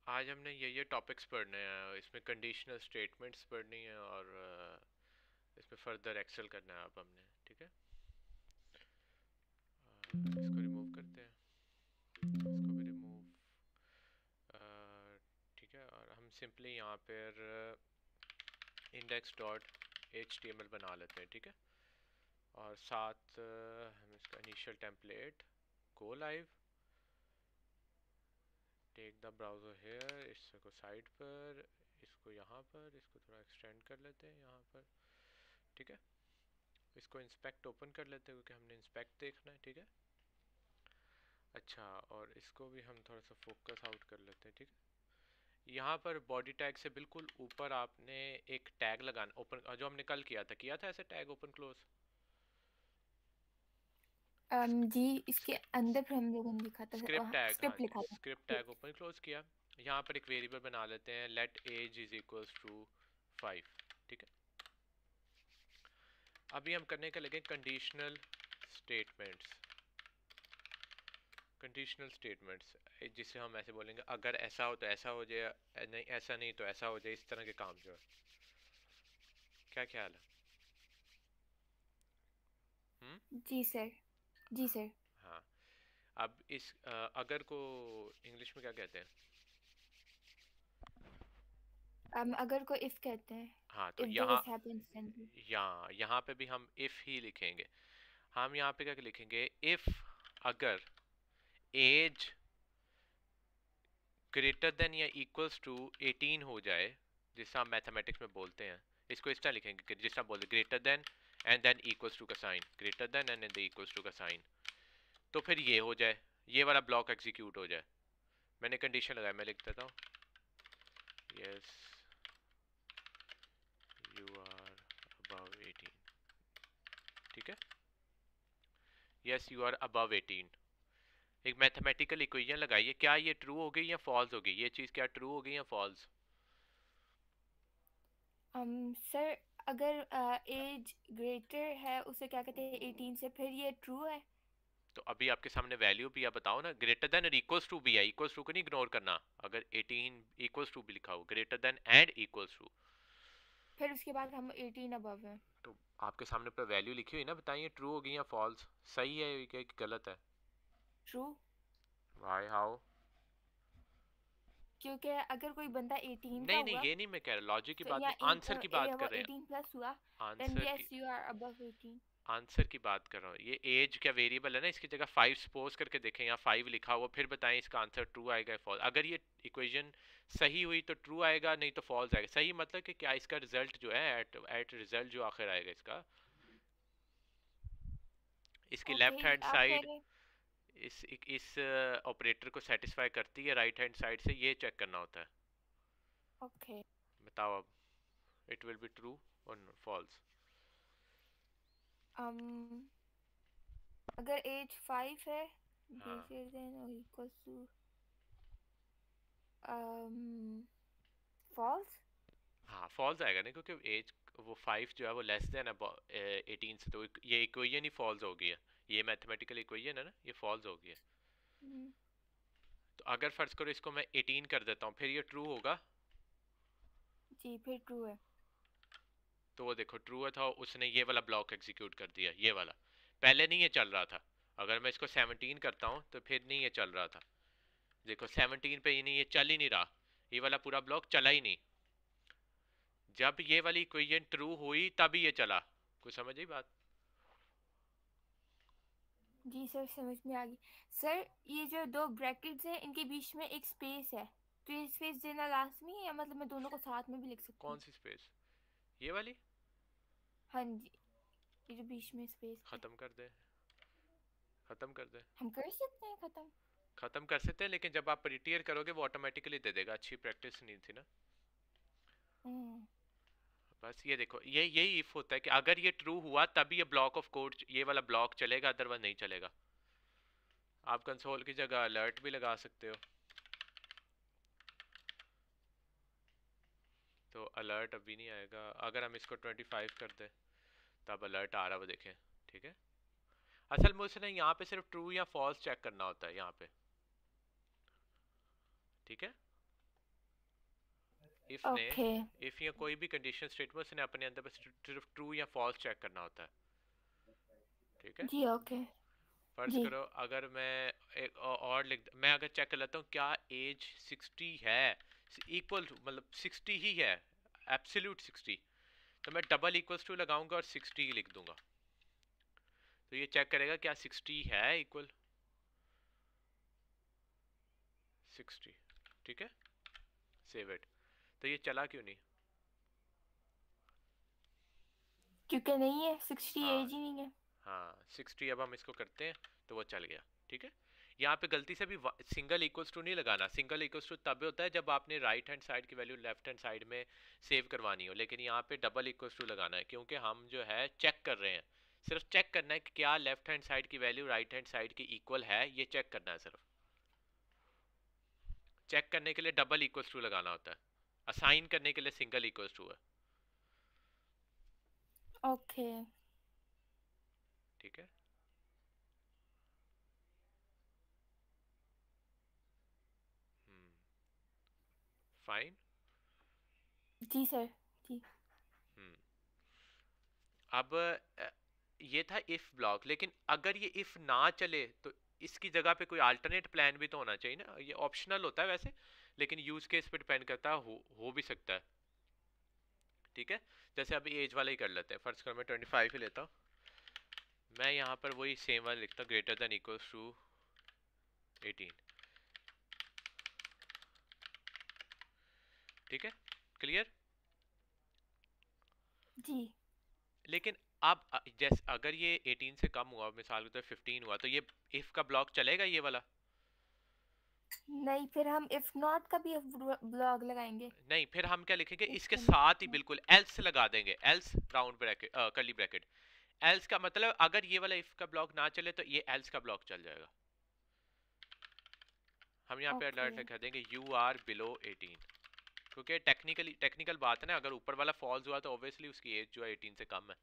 आज हमने ये टॉपिक्स पढ़ने हैं, इसमें कंडीशनल स्टेटमेंट्स पढ़नी है और इसमें फर्दर एक्सेल करना है अब हमने। ठीक है, इसको रिमूव करते हैं, इसको भी रिमूव। ठीक है, और हम सिंपली यहाँ पर इंडेक्स डॉट HTML बना लेते हैं। ठीक है, और साथ हम इसका initial template go live, take the browser here, इसको साइड पर, इसको यहाँ पर, इसको थोड़ा एक्सटेंड कर लेते हैं यहाँ पर। ठीक है, इसको इंस्पेक्ट ओपन कर लेते हैं क्योंकि हमने इंस्पेक्ट देखना है। ठीक है, अच्छा, और इसको भी हम थोड़ा सा फोकस आउट कर लेते हैं। ठीक है, यहाँ पर बॉडी टैग से बिल्कुल ऊपर आपने एक टैग लगाना, ओपन, जो हमने कल किया था ऐसे टैग ओपन क्लोज। जी इसके अंदर फिर हम लोगों ने लिखा था, स्क्रिप्ट टैग, हाँ स्क्रिप्ट जी, लिखा था। स्क्रिप्ट टैग ओपन क्लोज किया। यहाँ पर एक वेरिएबल बना लेते हैं, let age is equals to 5। ठीक है, अभी हम करने के लगे कंडीशनल स्टेटमेंट्स। कंडीशनल स्टेटमेंट्स जिसे हम ऐसे बोलेंगे, अगर ऐसा हो तो ऐसा हो जाए, नहीं ऐसा नहीं तो ऐसा हो जाए, इस तरह के काम जो है। क्या ख्याल है? जी सर, जी सर। हाँ, अब इस अगर को इंग्लिश में क्या कहते हैं? अगर को इफ कहते हैं, हाँ, तो इफ यहाँ, दिस हैपेंस देन। यहाँ पे भी हम इफ ही लिखेंगे। हम यहाँ पे क्या लिखेंगे, इफ अगर एज ग्रेटर देन या इक्वल्स टू 18 हो जाए, जिससे हम मैथमेटिक्स में बोलते हैं, इसको इस तरह लिखेंगे कि जिस तरह बोलते greater than and then equals to का sign, greater than and then equals to का साइन, तो फिर ये हो जाए, ये वाला ब्लॉक एग्जीक्यूट हो जाए। मैंने कंडीशन लगाया, मैं लिख देता हूँ, यस यू आर अबव 18। ठीक है, यस यू आर अबव 18। एक मैथमेटिकल इक्वेशन लगाइए, क्या ये ट्रू हो गई या फॉल्स हो गई, ये चीज़ क्या ट्रू हो गई या फॉल्स? सर अगर एज ग्रेटर है उसे क्या कहते हैं 18 से, फिर ये ट्रू है। तो अभी आपके सामने वैल्यू भी, आप बताओ ना, ग्रेटर देन और इक्वल्स टू भी है, इक्वल्स टू को नहीं इग्नोर करना। अगर 18 इक्वल्स टू भी लिखा हो, greater than and equals to, फिर उसके बाद हम 18 अबव है। तो आपके सामने पर वैल्यू लिखी हुई ना, बताइए ट्रू हो गई या फॉल्स, सही है क्या कि गलत है? True, why, how? क्योंकि अगर कोई बंदा 18 का नहीं नहीं, हुआ, ये नहीं मैं कह रहा, लॉजिक की तो बात या नहीं, आंसर की बात वो कर रहे हैं। 18 प्लस हुआ, देन आंसर की, यस यू आर अबव 18। आंसर की बात कर रहा हूँ। ये एज क्या वेरिएबल है ना, इसकी जगह 5 सपोज करके देखें, यहाँ 5 लिखा हुआ, फिर बताएं इसका आंसर ट्रू आएगा या फॉल्स। अगर ये इक्वेशन सही हुई तो ट्रू आएगा, नहीं तो फॉल्स आएगा। सही मतलब कि क्या इसका रिजल्ट जो है, एट रिजल्ट जो आखिर आएगा इसका, इसकी ओके, लेफ्ट हैंड आप कह साइड रहे हैं। इस ऑपरेटर को सेटिस्फाई करती है, राइट हैंड साइड से ये चेक करना होता है। ओके, बताओ अब, इट विल बी ट्रू और फॉल्स? अगर एज 5 है हाँ, ग्रेटर देन और इक्वल टू फॉल्स। हाँ फॉल्स आएगा ना, क्योंकि एज वो 5 जो है वो लेस देन 18 से, तो ये इक्वेशन ही फॉल्स हो गई है। ये मैथमेटिकल इक्वेशन है ना, ये फॉल्स हो गई है। तो अगर फर्ज करो इसको मैं 18 कर देता हूँ, फिर ये ट्रू होगा? जी फिर ट्रू है। तो वो देखो ट्रू था, उसने ये वाला ब्लॉक एग्जीक्यूट कर दिया, ये वाला। पहले नहीं ये चल रहा था। अगर मैं इसको 17 करता हूँ तो फिर नहीं ये चल रहा था। देखो 17 पे ही नहीं, ये चल ही नहीं रहा, ये वाला पूरा ब्लॉक चला ही नहीं। जब ये वाली इक्वेशन ट्रू हुई तभी ये चला। कुछ समझ आई बात? जी सर समझ में आ गई। सर ये जो दो ब्रैकेट्स हैं इनके बीच में एक स्पेस है, तो ये स्पेस देना लाजमी है या मतलब मैं दोनों को साथ में भी लिख सकती हूँ? कौन सी स्पेस? ये वाली? हाँ जी, ये जो बीच में स्पेस है। खत्म कर दे, खत्म कर दे। हम कर सकते हैं खत्म। खत्म कर सकते हैं, लेकिन जब आप प्रिटियर करोगे वो ऑटोमेटिकली दे देगा, अच्छी प्रैक्टिस नहीं थी ना। हम्म। बस ये देखो, ये यही इफ होता है कि अगर ये ट्रू हुआ तभी ये ब्लॉक ऑफ कोड, ये वाला ब्लॉक चलेगा, अदरवाइज नहीं चलेगा। आप कंसोल की जगह अलर्ट भी लगा सकते हो, तो अलर्ट अभी नहीं आएगा। अगर हम इसको 25 कर दें तब अलर्ट आ रहा, वो देखें। ठीक है, असल में उसने यहाँ पे सिर्फ ट्रू या फॉल्स चेक करना होता है यहाँ पे। ठीक है, इफ ने ओके इफ या कोई भी कंडीशन स्टेटमेंट उसने अपने अंदर बस सिर्फ ट्रू या फॉल्स चेक करना होता है, ठीक है। जी। ओके फर्ज जी। करो अगर मैं एक और मैं अगर चेक कर लेता हूँ क्या एज 60 है, इक्वल मतलब 60 ही है, एब्सोल्यूट 60, तो मैं डबल इक्वल्स टू लगाऊंगा और 60 लिख दूंगा, तो ये चेक करेगा क्या 60 है इक्वल 60, ठीक है। Save it. तो ये चला क्यों नहीं? क्योंकि नहीं है, 60 हाँ एज ही नहीं है। हाँ 60, अब हम इसको करते हैं तो वो चल गया, ठीक है। यहाँ पे गलती से भी सिंगल इक्वल्स टू नहीं लगाना। सिंगल इक्वल्स टू तब होता है जब आपने राइट हैंड साइड की वैल्यू लेफ्ट हैंड साइड में सेव करवानी हो, लेकिन यहाँ पे डबल इक्वल्स टू लगाना है क्योंकि हम जो है चेक कर रहे हैं, सिर्फ चेक करना है कि क्या लेफ्ट हैंड साइड की वैल्यू राइट हैंड साइड की इक्वल है, ये चेक करना है सिर्फ। चेक करने के लिए डबल इक्वल्स टू लगाना होता है, असाइन करने के लिए सिंगल इक्वल्स टू है, ओके ठीक है। फाइन। जी सर। जी। अब ये था इफ ब्लॉक, लेकिन अगर ये इफ ना चले तो इसकी जगह पे कोई अल्टरनेट प्लान भी तो होना चाहिए ना। ये ऑप्शनल होता है वैसे, लेकिन यूज केस पे डिपेंड करता है, हो भी सकता है, ठीक है। जैसे अभी एज वाला ही कर लेते हैं, फर्स्ट कर मैं 25 ही लेता हूँ। मैं यहाँ पर वही सेम वाला लिखता हूँ, ग्रेटर देन इक्वल्स टू 18, ठीक है, क्लियर। जी। लेकिन अब जैसे अगर ये 18 से कम हुआ, मिसाल के तौर 15 हुआ, तो ये इफ का ब्लॉक चलेगा ये वाला? नहीं, फिर हम इफ नॉट का भी ब्लॉग लगाएंगे। नहीं, फिर हम क्या लिखेंगे इफ इसके साथ ही कंडीशन। बिल्कुल एल्स लगा देंगे, else round bracket curly bracket. Else का मतलब अगर ये वाला इफ का ब्लॉक ना चले तो ये एल्स का ब्लॉक चल जाएगा। हम यहाँ पे ओके। अलर्ट लिखा देंगे यू आर बिलो 18, क्योंकि टेक्निकल बात है ना, अगर ऊपर वाला फॉल्स हुआ तो ऑब्वियसली उसकी एज जो है 18 से कम है।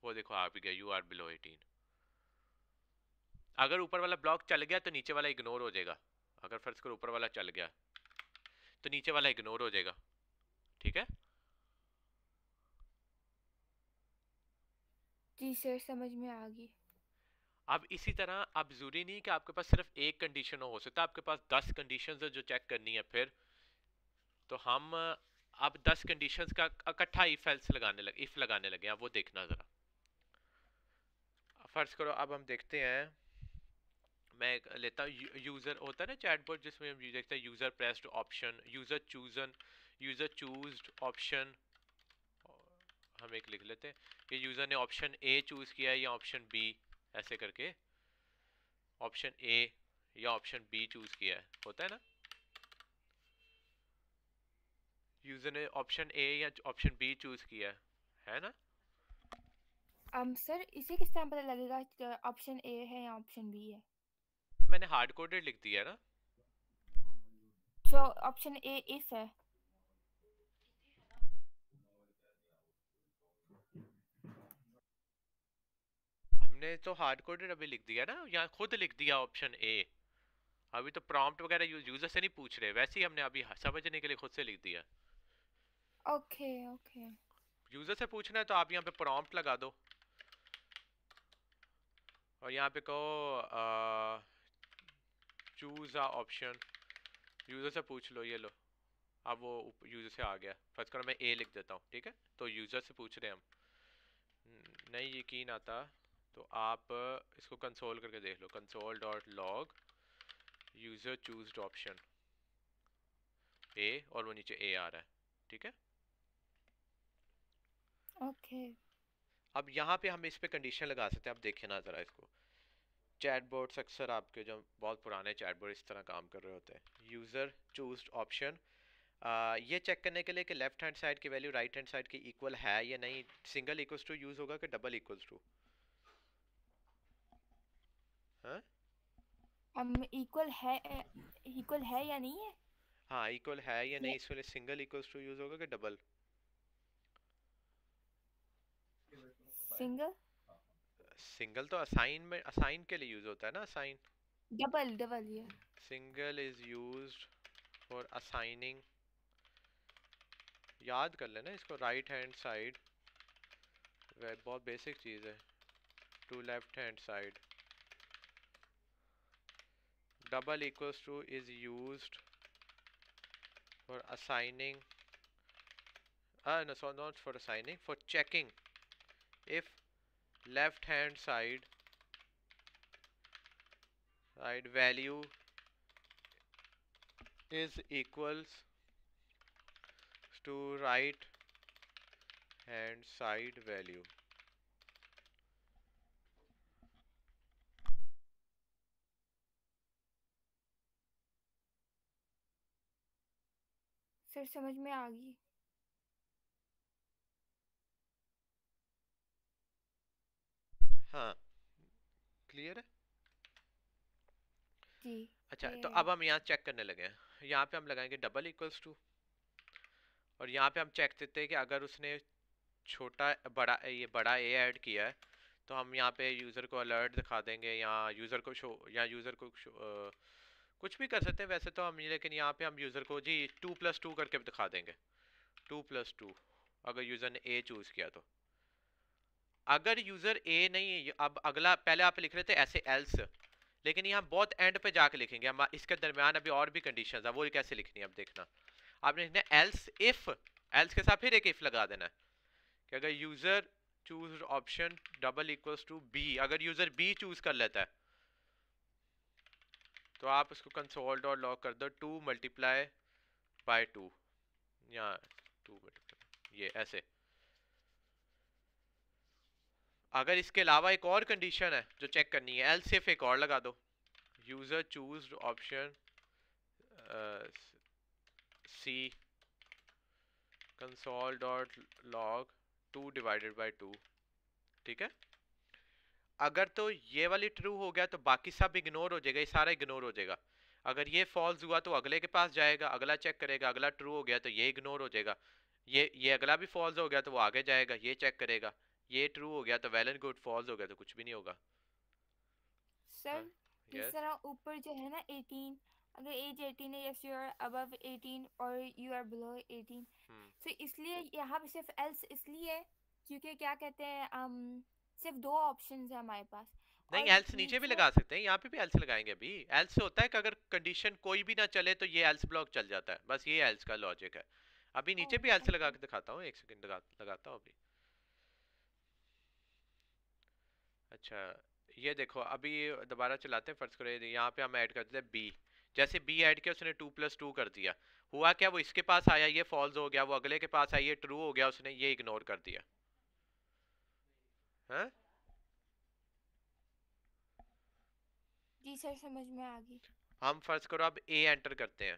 वो देखो आ भी गया, यू आर बिलो 18। अगर ऊपर वाला ब्लॉक चल गया तो नीचे वाला इग्नोर हो जाएगा। अगर फर्ज करो ऊपर वाला चल गया तो नीचे वाला इग्नोर हो जाएगा, ठीक है। जी सर, समझ में आ गई। अब इसी तरह अब जरूरी नहीं कि आपके पास सिर्फ एक कंडीशन हो सकता है आपके पास 10 कंडीशंस है जो चेक करनी है। फिर तो हम अब 10 कंडीशंस का इकट्ठा इफ लगाने लगे, अब वो देखना जरा। फर्ज करो अब हम देखते हैं, मैं लेता हूँ यूजर होता है ना चैटबॉट, जिसमें हम देखते हैं user pressed option, user chose option. हम एक लिख लेते हैं कि यूजर ने ऑप्शन ए चूज किया है या ऑप्शन बी, ऐसे करके ऑप्शन ए या ऑप्शन बी चूज किया है, होता है ना। यूजर ने ऑप्शन ए या ऑप्शन बी चूज किया है ना। सर इसे किस तरह पता लगेगा ऑप्शन ए है या ऑप्शन बी है? मैंने हार्ड कोडेड लिख दिया ना। सो ऑप्शन ए इफ है। हमने तो हार्ड कोडेड अभी लिख दिया ना, यहाँ खुद लिख दिया ऑप्शन ए। अभी तो प्रॉम्प्ट वगैरह यूजर से नहीं पूछ रहे, वैसे ही हमने अभी समझने के लिए खुद से लिख दिया। Okay okay. यूजर से पूछना है तो आप यहाँ पे प्रॉम्प्ट लगा दो और यहाँ पे कहो चूज आ ऑप्शन, यूजर से पूछ लो, ये लो। अब वो यूजर से आ गया, फर्स्ट करो मैं ए लिख देता हूँ, ठीक है। तो यूजर से पूछ रहे हैं हम, नहीं यकीन आता तो आप इसको कंसोल करके देख लो, console dot log user choose option A, और वो नीचे ए आ रहा है, ठीक है। ओके। अब यहाँ पे हम इस पे कंडीशन लगा सकते हैं, अब देखिए ना जरा इसको। चैटबॉट्स अक्सर आपके जो बहुत पुराने चैटबॉट इस तरह काम कर रहे होते हैं, यूजर चूज ऑप्शन, ये चेक करने के लिए कि लेफ्ट हैंड साइड की वैल्यू राइट हैंड साइड की इक्वल है या नहीं, सिंगल इक्वल्स टू यूज होगा कि डबल इक्वल्स टू। हाँ हम इक्वल है या नहीं है? हाँ इक्वल है या नहीं, ये इसके लिए सिंगल इक्वल्स टू यूज होगा कि डबल। सिंगल। सिंगल तो असाइन में, असाइन के लिए यूज होता है ना, असाइन। डबल डबल ये। Single is used for assigning, याद कर लेना इसको, राइट हैंड साइड, बहुत बेसिक चीज़ है, to left hand side, double equals to is used for assigning, no, so not for assigning, for checking if left hand side value is equals to right hand side value. Sir समझ में आ गई। हाँ, clear है। जी अच्छा, तो clear है। अब हम यहाँ चेक करने लगे हैं। यहाँ पे हम लगाएंगे डबल इक्वल्स टू, और यहाँ पे हम चेक देते हैं कि अगर उसने छोटा बड़ा ये बड़ा ए ऐड किया है तो हम यहाँ पे यूज़र को अलर्ट दिखा देंगे, या यूज़र को शो, या यूज़र को कुछ भी कर सकते हैं वैसे तो हम, लेकिन यहाँ पे हम यूज़र को जी 2+2 करके दिखा देंगे, 2+2, अगर यूज़र ने ए चूज़ किया तो। अगर यूज़र ए नहीं, अब अगला पहले आप लिख रहे थे ऐसे एल्स, लेकिन यहाँ बहुत एंड पे जाके लिखेंगे हम, इसके दरमियान अभी और भी कंडीशंस है, वो कैसे लिखनी है अब देखना। आपने लिखना है एल्स इफ, एल्स के साथ फिर एक इफ लगा देना है कि अगर user choose option double equals to B, अगर यूज़र बी चूज कर लेता है तो आप उसको कंसोल डॉट लॉग कर दो 2 × 2, या 2 ये ऐसे। अगर इसके अलावा एक और कंडीशन है जो चेक करनी है, एल्स इफ एक और लगा दो, user choose option C console dot log 2/2, ठीक है। अगर तो ये वाली ट्रू हो गया तो बाकी सब इग्नोर हो जाएगा, ये सारा इग्नोर हो जाएगा। अगर ये फॉल्स हुआ तो अगले के पास जाएगा, अगला चेक करेगा, अगला ट्रू हो गया तो ये इग्नोर हो जाएगा, ये अगला भी फॉल्स हो गया तो वो आगे जाएगा, ये चेक करेगा, ये ट्रू हो गया तो वेल एंड गुड, फॉल्स हो गया तो कुछ भी नहीं होगा। सर हाँ, जिस यस। तरह ऊपर जो है ना 18, अगर एज 18 है, यस यू आर अबव 18 और यू आर बिलो 18, हम्म। तो इसलिए यहाँ पे सिर्फ एल्स इसलिए है क्योंकि क्या कहते हैं, सिर्फ दो ऑप्शंस है हमारे पास। नहीं, और एल्स नीचे भी नीचे लगा सकते हैं, यहाँ पे भी एल्स लगाएंगे अभी। एल्स से होता है कि अगर कंडीशन कोई भी ना चले तो ये एल्स ब्लॉक चल जाता है, बस ये एल्स का लॉजिक है। अभी नीचे भी एल्स लगा ओके के दिखाता हूँ, एक सेकंड लगाता हूँ अभी। अच्छा, ये देखो अभी दोबारा चलाते हैं, फर्ज करो यहाँ पे हम ऐड कर देते हैं बी, जैसे बी ऐड किया उसने 2+2 कर दिया, हुआ क्या, वो इसके पास आया ये फॉल्स हो गया, वो अगले के पास आया ये ट्रू हो गया, उसने ये इग्नोर कर दिया। हाँ, जी सर समझ में आ गई। हम फर्ज करो अब ए एंटर करते हैं,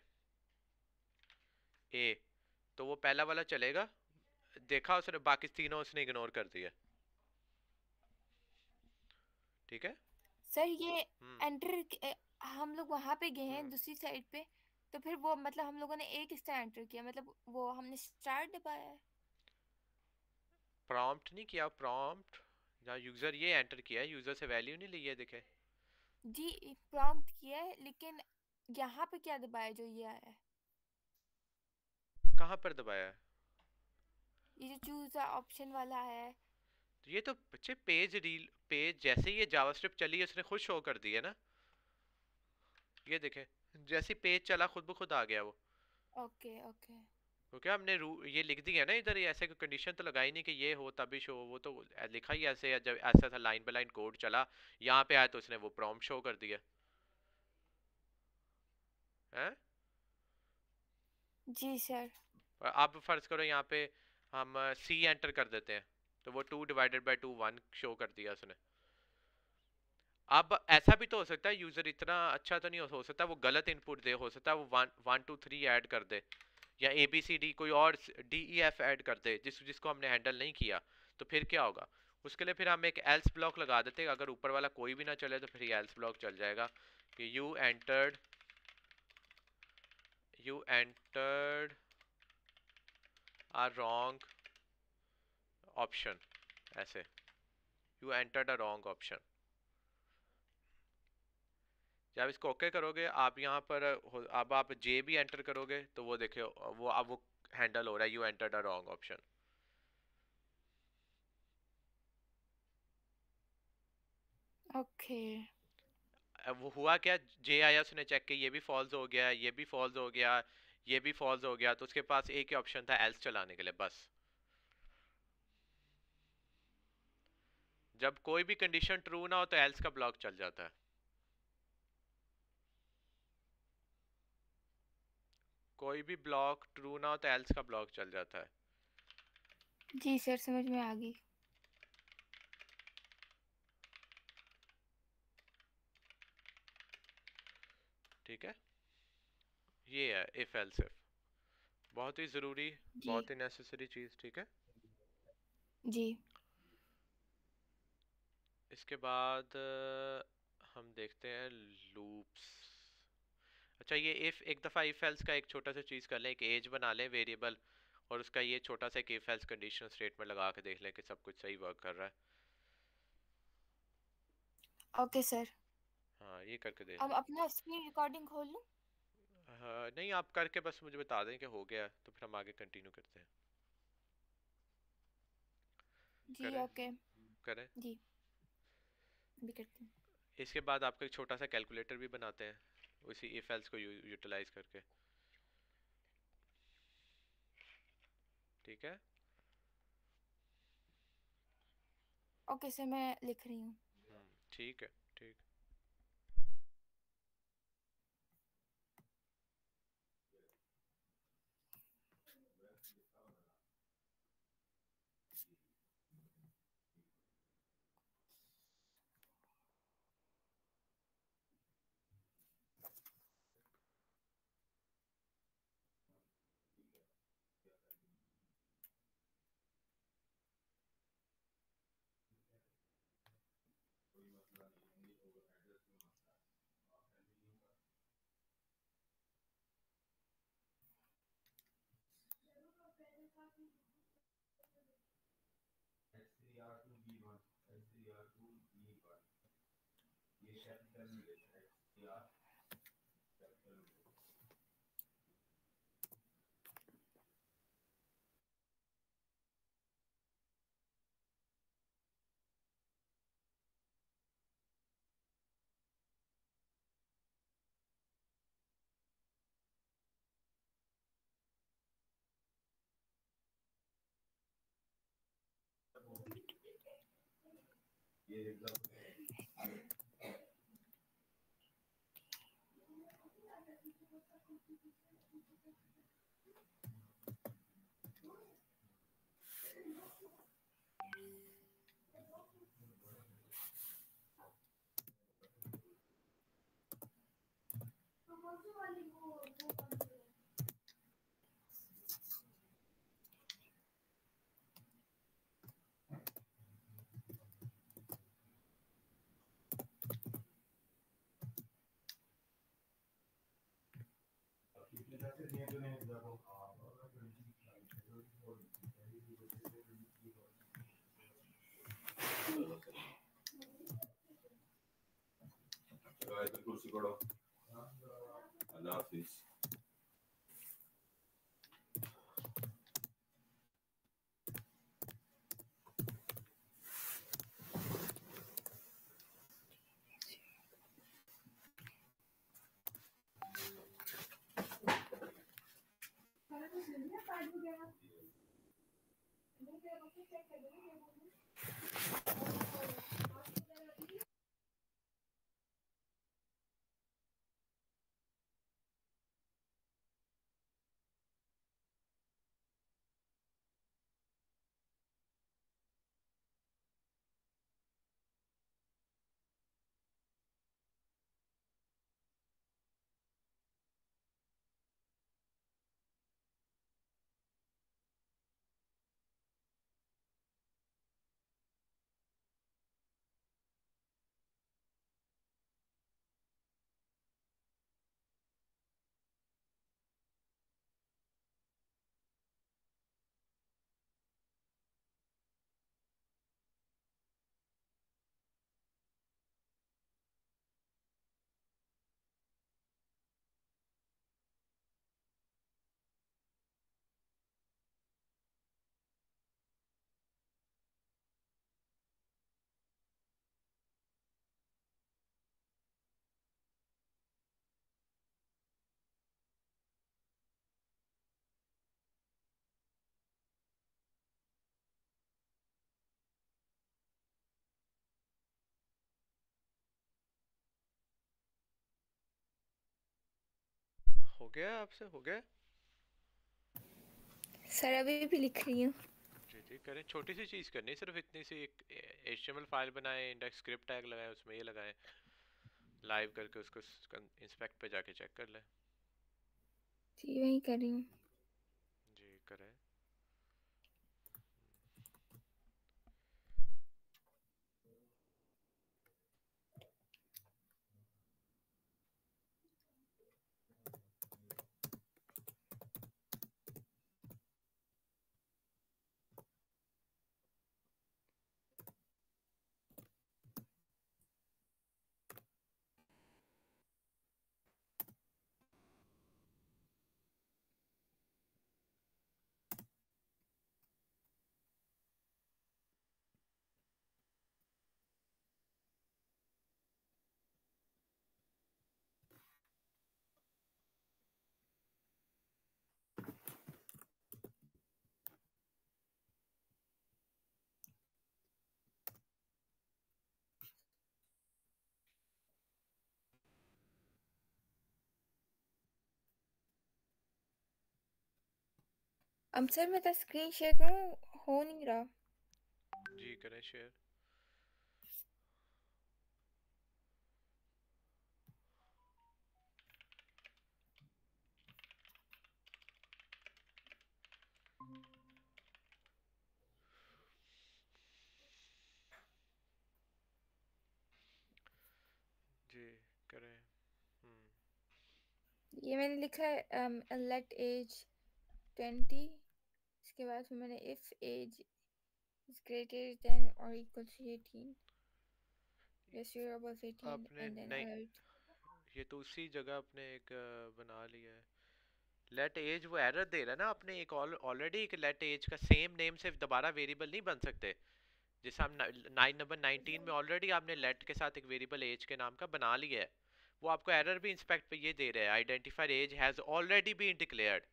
ए, तो वो पहला वाला चलेगा, देखा उसने बाकी तीनों उसने इग्नोर कर दिया, ठीक है। सर ये हम्म। एंटर, हम लोग वहां पे गए हैं हम्म। दूसरी साइड पे, तो फिर वो मतलब हम लोगों ने एक इस तरह एंटर किया, मतलब वो हमने स्टार्ट दबाया है। प्रॉम्प्ट नहीं किया, प्रॉम्प्ट जहाँ यूजर ये एंटर किया है, यूजर से वैल्यू नहीं ली है, देखे। जी प्रॉम्प्ट किया है, लेकिन यहाँ पे क्या दबाया जो ये आया है, कहाँ पर दबाया है? ये जो चूज ऑप्शन वाला है। तो ये तो बच्चे पेज रील, पेज जैसे ही ये जावास्क्रिप्ट चली है उसने खुद शो कर दी है ना, ये देखे, जैसे पेज चला खुद ब खुद आ गया वो, ओके ओके। क्योंकि हमने ये लिख दिया ना इधर, ये ऐसे कोई कंडीशन तो लगाई नहीं कि ये हो तभी शो, वो तो लिखा ही ऐसे है, जब ऐसा था लाइन बाय लाइन कोड चला, यहाँ पे आया तो उसने वो प्रॉम्प्ट शो कर दिया है। जी सर। अब फर्ज करो यहाँ पे हम सी एंटर कर देते हैं, तो वो 2/2 1 शो कर दिया उसने। अब ऐसा भी तो हो सकता है यूजर इतना अच्छा तो नहीं हो सकता वो गलत इनपुट दे, हो सकता है वो 1 1 2 3 ऐड कर दे, या ABCD कोई और DEF ऐड कर दे जिसको हमने हैंडल नहीं किया, तो फिर क्या होगा। उसके लिए फिर हम एक एल्स ब्लॉक लगा देते हैं, अगर ऊपर वाला कोई भी ना चले तो फिर ये एल्स ब्लॉक चल जाएगा कि you entered a wrong option, ऐसे, you entered a wrong option. जब इसको ओके करोगे आप यहाँ पर अब आप जे भी एंटर करोगे तो वो देखिए वो अब वो हैंडल हो रहा है, you enter the wrong option. Okay. अब वो हुआ क्या, जे आया, उसने चेक किया ये भी फॉल्स हो गया, ये भी फॉल्स हो गया, ये भी फॉल्स हो गया, तो उसके पास एक ही ऑप्शन था एल्स चलाने के लिए बस। जब कोई भी कंडीशन ट्रू ना हो तो एल्स का ब्लॉक चल जाता है। कोई भी ब्लॉक ट्रू ना हो तो एल्स का ब्लॉक चल जाता है। जी सर, समझ में आ गई। ठीक है, ये है इफ एल्स इफ, बहुत ही ज़रूरी, जी। बहुत ही नेसेसरी चीज़। ठीक है, जी। इसके बाद हम देखते हैं लूप्स। अच्छा, ये इफ एक दफ़ा इफ एल्स का एक छोटा सा चीज़ कर लें, एक एज बना लें वेरिएबल, और उसका ये छोटा सा एक इफ एल्स कंडीशनल स्टेटमेंट लगा के देख लें कि सब कुछ सही वर्क कर रहा है। Okay sir. हाँ, ये करके देख अब लें। अपना स्क्रीन रिकॉर्डिंग खोल लूँ? हाँ, नहीं, आप करके बस मुझे बता दें कि हो गया है, तो फिर हम आगे कंटिन्यू करते हैं। जी करें, ओके। करें। जी, अभी करती हूँ। इसके बाद आपको एक छोटा सा कैलकुलेटर भी बनाते हैं उसी इफ एल्स को यूटिलाइज करके। ठीक है, ओके सर, मैं लिख रही हूँ। ठीक है, ठीक। कुर्सी पड़ो, अल्लाह हाफिज। हो गया आपसे, हो गया? सर अभी भी लिख रही हूँ। जी जी करें, छोटी सी चीज़ करनी है, सिर्फ इतनी सी, एक HTML फाइल बनाएं, इंडेक्स स्क्रिप्ट टैग लगाएं, उसमें ये लगाएं, लाइव करके उसको इंस्पेक्ट पे जाके चेक कर लें। जी वही कर रही हूँ। जी करें। सर मैं तो स्क्रीन शेयर करूँ, हो नहीं रहा। जी करें शेयर। जी करें। ये मैंने लिखा है लेट एज 20, इसके बाद फिर मैंने if age is greater than और equal to 18, yes you're above 18 आपने and then नहीं, alert। ये तो उसी जगह आपने एक बना लिया है। लेट एज वो एरर दे रहा है ना, आपने एक ऑलरेडी एक लेट एज का सेम नेम से दोबारा वेरिएबल नहीं बन सकते। जैसे हम नंबर 19 में ऑलरेडी आपने लेट के साथ एक वेरिएबल एज के नाम का बना लिया है, वो आपको एरर भी इंस्पेक्ट पे ये दे रहा है, identified age has already been declared.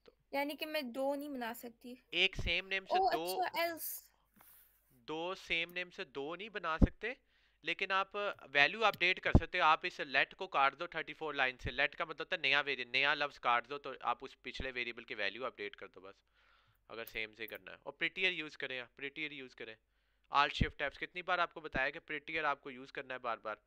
तो यानी कि मैं दो नहीं बना सकती। एक सेम नेम से ओ दो, अच्छा, एल्स। दो सेम नेम से दो नहीं बना सकते, लेकिन आप वैल्यू अपडेट कर सकते हो। आप इस लेट को काट दो 34 लाइन से, लेट का मतलब होता है नया वेरिएबल, नया लफ्ज काट दो तो आप उस पिछले वेरिएबल की वैल्यू अपडेट कर दो बस, अगर सेम से करना है। और प्रिटियर यूज करें, प्रिटियर यूज करें, आल्ट शिफ्ट टैब्स। कितनी बार आपको बताया कि प्रिटियर आपको यूज करना है बार बार।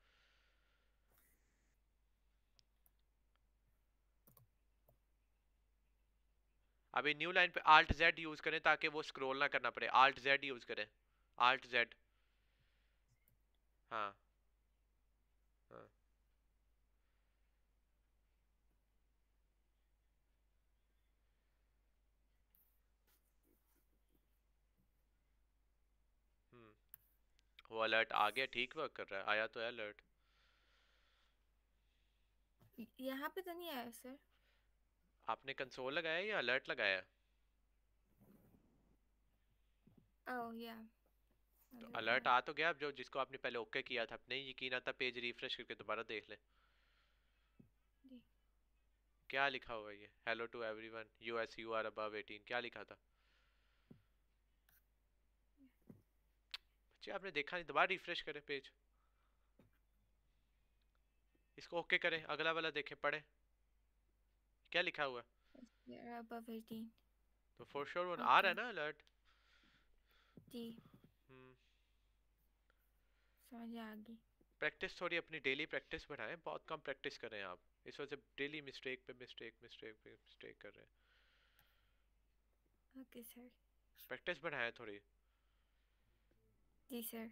अभी न्यू लाइन पे आल्ट जेड यूज करें ताकि वो स्क्रॉल ना करना पड़े, आल्ट जेड यूज करें, आल्ट जेड। हाँ हाँ। वो अलर्ट आ गया, ठीक वर्क कर रहा है, आया तो है अलर्ट। यहाँ पे तो नहीं आया सर। आपने कंसोल लगाया या अलर्ट लगाया? ओह या, तो अलर्ट आ तो गया। अब जो जिसको आपने पहले ओके किया था, नहीं यकीन आता पेज रिफ्रेश करके दोबारा देख ले। क्या लिखा हुआ है ये, hello to everyone, yes you are above 18, क्या लिखा था? बच्चे आपने देखा नहीं, दोबारा रिफ्रेश करें पेज, इसको ओके करें, अगला वाला देखें, पढ़े क्या लिखा हुआ। you're above 18। तो फॉर श्योर वो आ रहा ओके है ना अलर्ट। जी, समझ आ गई। प्रैक्टिस थोड़ी अपनी डेली प्रैक्टिस बढ़ाएं, बहुत कम प्रैक्टिस करें आप, इस वजह से डेली मिस्टेक पे मिस्टेक, मिस्टेक पे मिस्टेक कर रहे हैं। Okay sir. प्रैक्टिस बढ़ाएं थोड़ी। जी सर।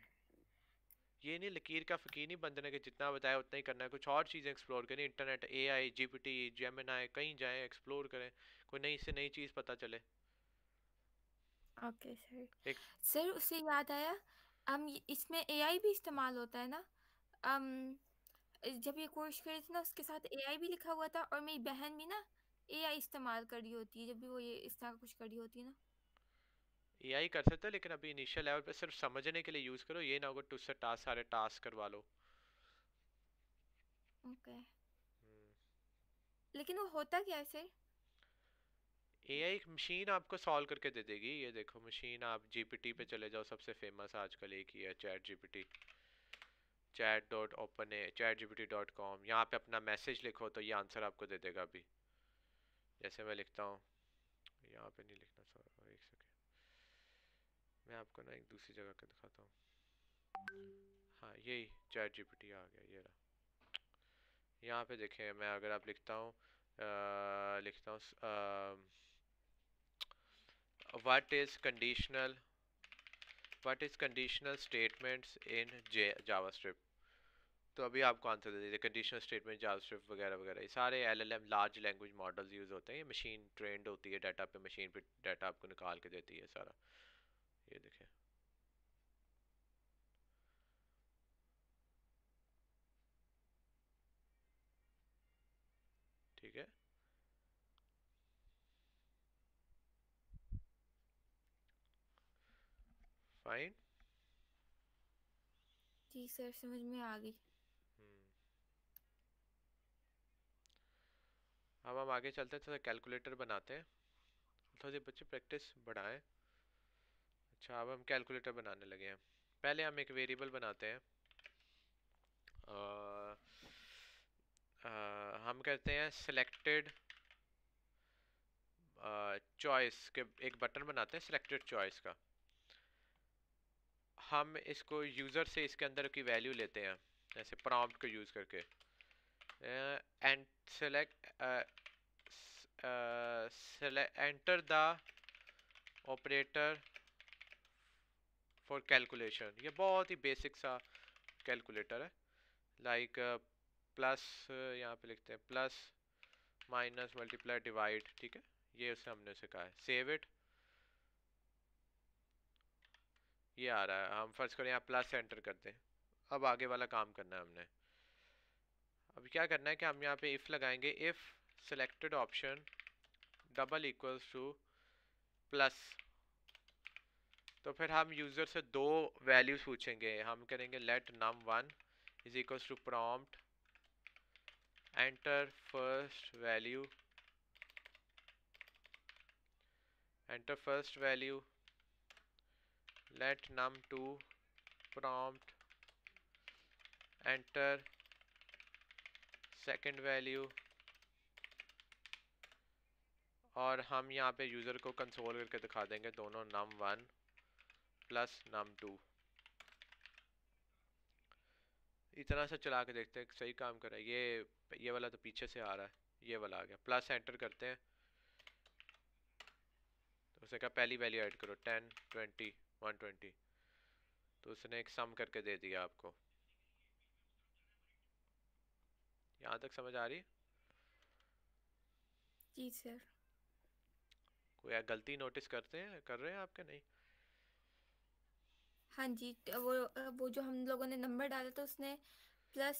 ये नहीं लकीर का फकीर नहीं बनने के, जितना बताया उतना ही करना है, कुछ और चीज़ें एक्सप्लोर करें, इंटरनेट, एआई, जीपीटी, जेमिनी, कहीं जाएं, एक्सप्लोर करें, कोई नई से नई चीज़ पता चले। Okay sir. एक सर उससे याद आया, इसमें एआई भी इस्तेमाल होता है ना। um, जब ये कोर्स कर रही थी ना, उसके साथ एआई भी लिखा हुआ था, और मेरी बहन भी ना एआई इस्तेमाल कर रही होती है जब भी वो ये इस तरह का कुछ कर रही होती है ना। एआई कर सकते हैं, लेकिन अभी इनिशियल लेवल पे सिर्फ समझने के लिए यूज़ करो, ये ना हो कि उससे टास्क, सारे टास्क करवा लो। ओके, लेकिन वो होता क्या है सर? एआई एक मशीन आपको सॉल्व करके दे देगी। ये देखो मशीन, आप जीपीटी पे चले जाओ, सबसे फेमस आजकल एक ही है, चैट जीपीटी। chat.open.chatgpt.com, यहाँ पे अपना मैसेज लिखो तो ये आंसर आपको दे देगा। अभी जैसे मैं लिखता हूँ, यहाँ पे नहीं लिखना, सॉरी एक सेकेंड, मैं आपको ना एक दूसरी जगह का दिखाता हूँ। हाँ यही चैट जीपीटी आ गया, ये रहा। यहाँ पे देखें, मैं अगर आप लिखता हूँ what is conditional statements in JavaScript, तो अभी आपको आंसर दे दीजिए। कंडीशनल स्टेटमेंट जावास्क्रिप्ट वगैरह वगैरह, ये सारे LLM large language models use होते हैं। ये मशीन ट्रेंड होती है डाटा पे, मशीन पे डाटा आपको निकाल के देती है सारा। ये देखें, ठीक है। फाइन। जी सर, समझ में आ गई। अब हम आगे चलते हैं, थोड़ा कैलकुलेटर बनाते हैं, थोड़ी बच्चे प्रैक्टिस बढ़ाएं। अच्छा, अब हम कैलकुलेटर बनाने लगे हैं। पहले हम एक वेरिएबल बनाते हैं। हम कहते हैं सिलेक्टेड चॉइस के, एक बटन बनाते हैं सिलेक्टेड चॉइस का। हम इसको यूज़र से इसके अंदर की वैल्यू लेते हैं, जैसे प्रॉम्प्ट को यूज़ करके, and select enter the operator for calculation. ये बहुत ही बेसिक सा कैलकुलेटर है, लाइक प्लस, यहाँ पे लिखते हैं प्लस माइनस मल्टीप्लाई डिवाइड, ठीक है। ये उससे हमने सिखाया है। सेव इट, ये आ रहा है। हम फर्स्ट करें यहाँ प्लस एंटर करते हैं। अब आगे वाला काम करना है हमने। अब क्या करना है कि हम यहाँ पे इफ़ लगाएंगे, if selected option double equals two plus, तो फिर हम यूज़र से दो वैल्यूज पूछेंगे। हम करेंगे let num1 is equals to prompt enter first value, enter first value, let num2 prompt enter second value, और हम यहाँ पे यूज़र को कंसोल करके दिखा देंगे दोनों num1 प्लस num2। इतना सा चला के देखते हैं सही काम कर रहा है। ये वाला तो पीछे से आ रहा है, ये वाला आ गया। प्लस एंटर करते हैं तो उसने कहा पहली वैल्यू ऐड करो 10 20 120, तो उसने एक सम करके दे दिया आपको। यहाँ तक समझ आ रही है? जी सर। कोई गलती नोटिस कर रहे हैं आपके? नहीं? हाँ जी, वो जो हम लोगों ने नंबर डाला था उसने प्लस